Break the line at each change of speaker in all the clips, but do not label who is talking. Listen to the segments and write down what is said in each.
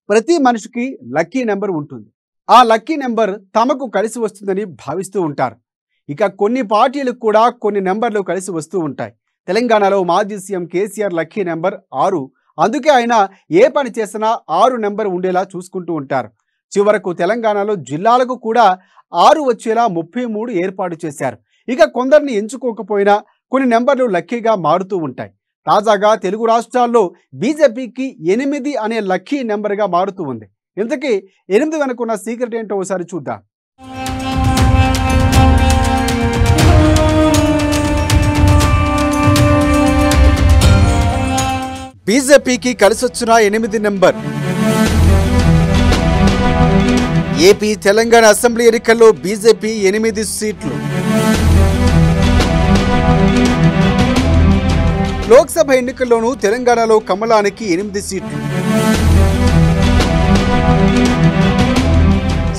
ప్రతి మనిషికి lucky number ఉంటుంది. ఆ లక్కీ నెంబర్ తమకు కలిసి వస్తుందని భావిస్తూ ఉంటారు. ఇక కొన్ని పార్టీలకు కూడా కొన్ని నెంబర్లు కలిసి వస్తూ ఉంటాయి. తెలంగాణలో మాజీ సీఎం కేసీఆర్ లక్కీ నెంబర్ 6. అందుకే ఆయన ఏ పని చేసినా 6 నెంబర్ ఉండేలా చూసుకుంటూ ఉంటారు. చివరకు తెలంగాణలో జిల్లాలకు కూడా 6 వచ్చేలా 33 ఏర్పాటు చేశారు. ఇక కొందరిని ఎంచుకోకపోయినా కొన్ని నెంబర్లు లక్కీగా మారుతూ ఉంటాయి. తాజాగా తెలుగు రాష్ట్రాల్లో బీజేపీకి 8 అనే లక్కీ నెంబర్గా మారుతూ ఉంది. ఇంతకీ 8 వెనుకున్న సీక్రెట్ ఏంటో ఒకసారి చూద్దాం. బీజేపీకి కలిసొచ్చిన 8 నెంబర్. ఏపీ తెలంగాణ అసెంబ్లీ ఎన్నికల్లో బీజేపీ 8 సీట్లు. లోక్సభ ఎన్నికల్లోనూ తెలంగాణలో కమలానికి 8 సీట్లు.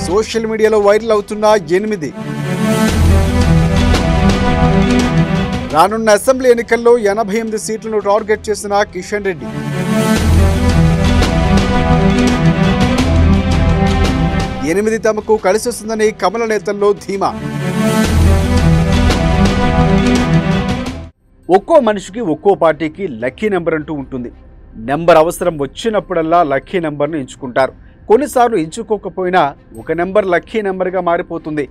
సోషల్ మీడియాలో వైరల్ అవుతున్న 8. రానున్న అసెంబ్లీ ఎన్నికల్లో 88 సీట్లను టార్గెట్ చేసిన కిషన్ రెడ్డి. ఎనిమిది తమకు కలిసొస్తుందని కమల నేతల్లో ధీమా. ఒక్కో మనిషికి ఒక్కో పార్టీకి లక్కీ నెంబర్ అంటూ ఉంటుంది. నెంబర్ అవసరం వచ్చినప్పుడల్లా లక్కీ నెంబర్ను ఎంచుకుంటారు. కొన్నిసార్లు ఎంచుకోకపోయినా ఒక నెంబర్ లక్కీ నెంబర్గా మారిపోతుంది.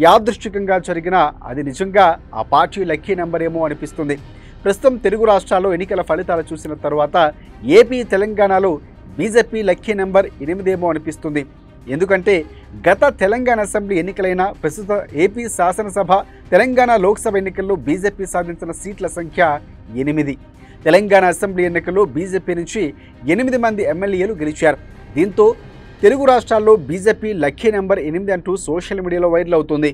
యాదృష్టికంగా జరిగినా అది నిజంగా ఆ పార్టీ లక్కీ నెంబర్ ఏమో అనిపిస్తుంది. ప్రస్తుతం తెలుగు రాష్ట్రాల్లో ఎన్నికల ఫలితాలు చూసిన తర్వాత ఏపీ తెలంగాణలో బీజేపీ లక్కీ నెంబర్ 8 ఏమో అనిపిస్తుంది. ఎందుకంటే గత తెలంగాణ అసెంబ్లీ ఎన్నికలైన ప్రస్తుత ఏపీ శాసనసభ తెలంగాణ లోక్సభ ఎన్నికల్లో బీజేపీ సాధించిన సీట్ల సంఖ్య 8. తెలంగాణ అసెంబ్లీ ఎన్నికల్లో బీజేపీ నుంచి 8 మంది ఎమ్మెల్యేలు గెలిచారు. దీంతో తెలుగు రాష్ట్రాల్లో బీజేపీ లక్కీ నెంబర్ 8 అంటూ సోషల్ మీడియాలో వైరల్ అవుతుంది.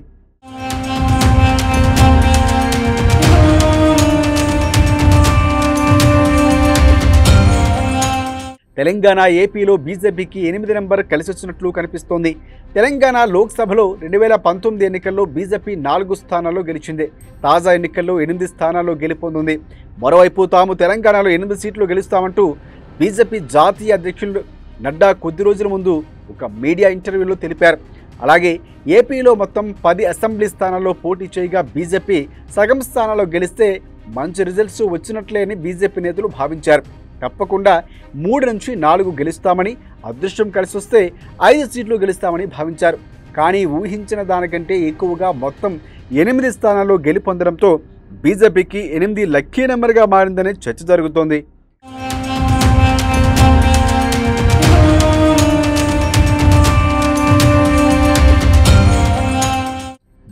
తెలంగాణ ఏపీలో బీజేపీకి 8 నెంబర్ కలిసొచ్చినట్లు కనిపిస్తోంది. తెలంగాణ లోక్సభలో 2019 ఎన్నికల్లో బీజేపీ 4 స్థానాల్లో గెలిచింది. తాజా ఎన్నికల్లో 8 స్థానాల్లో గెలుపొందింది. మరోవైపు తాము తెలంగాణలో 8 సీట్లు గెలుస్తామంటూ బీజేపీ జాతీయ అధ్యక్షులు నడ్డా కొద్ది రోజుల ముందు ఒక మీడియా ఇంటర్వ్యూలో తెలిపారు. అలాగే ఏపీలో మొత్తం 10 అసెంబ్లీ స్థానాల్లో పోటీ చేయగా బీజేపీ సగం స్థానాల్లో గెలిస్తే మంచి రిజల్ట్స్ వచ్చినట్లే అని బీజేపీ నేతలు భావించారు. తప్పకుండా 3 నుంచి 4 గెలుస్తామని, అదృష్టం కలిసి వస్తే 5 సీట్లు గెలుస్తామని భావించారు. కానీ ఊహించిన దానికంటే ఎక్కువగా మొత్తం 8 స్థానాల్లో గెలుపొందడంతో బీజేపీకి 8 లక్కీ నెంబర్గా మారిందనే చర్చ జరుగుతోంది.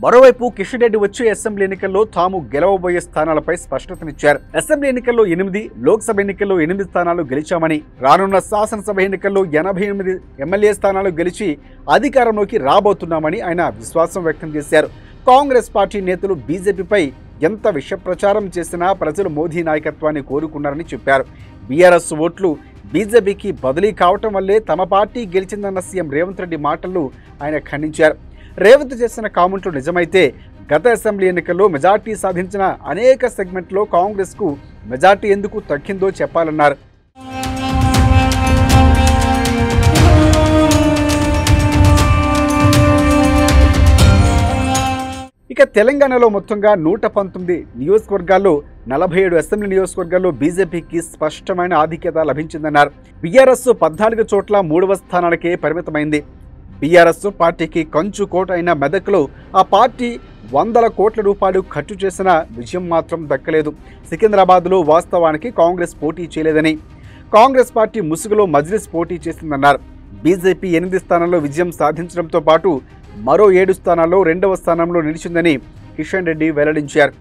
మరోవైపు కిషన్ రెడ్డి వచ్చే అసెంబ్లీ ఎన్నికల్లో తాము గెలవబోయే స్థానాలపై స్పష్టతనిచ్చారు. అసెంబ్లీ ఎన్నికల్లో 8, లోక్సభ ఎన్నికల్లో 8 స్థానాలు గెలిచామని, రానున్న శాసనసభ ఎన్నికల్లో 88 ఎమ్మెల్యే స్థానాలు గెలిచి అధికారంలోకి రాబోతున్నామని ఆయన విశ్వాసం వ్యక్తం చేశారు. కాంగ్రెస్ పార్టీ నేతలు బీజేపీపై ఎంత విష ప్రచారం చేసినా ప్రజలు మోదీ నాయకత్వాన్ని కోరుకున్నారని చెప్పారు. బీఆర్ఎస్ ఓట్లు బీజేపీకి బదిలీ కావటం వల్లే తమ పార్టీ గెలిచిందన్న సీఎం రేవంత్ రెడ్డి మాటలను ఆయన ఖండించారు. రేవంత్ చేసిన కామెంట్లు నిజమైతే గత అసెంబ్లీ ఎన్నికల్లో మెజార్టీ సాధించిన అనేక సెగ్మెంట్లో కాంగ్రెస్కు మెజార్టీ ఎందుకు తగ్గిందో చెప్పాలన్నారు. ఇక తెలంగాణలో మొత్తంగా 119 నియోజకవర్గాల్లో 47 అసెంబ్లీ నియోజకవర్గాల్లో బీజేపీకి స్పష్టమైన ఆధిక్యత లభించిందన్నారు. బీఆర్ఎస్ 14 చోట్ల 3వ స్థానానికే పరిమితమైంది. బీఆర్ఎస్ పార్టీకి కంచు కోట అయిన మెదక్లో ఆ పార్టీ 100 కోట్ల రూపాయలు ఖర్చు చేసిన విజయం మాత్రం దక్కలేదు. సికింద్రాబాద్లో వాస్తవానికి కాంగ్రెస్ పోటీ చేయలేదని, కాంగ్రెస్ పార్టీ ముసుగులో మజ్లిస్ పోటీ చేసిందన్నారు. బీజేపీ 8 స్థానాల్లో విజయం సాధించడంతో పాటు మరో 7 స్థానాల్లో 2వ స్థానంలో నిలిచిందని కిషన్ రెడ్డి వెల్లడించారు.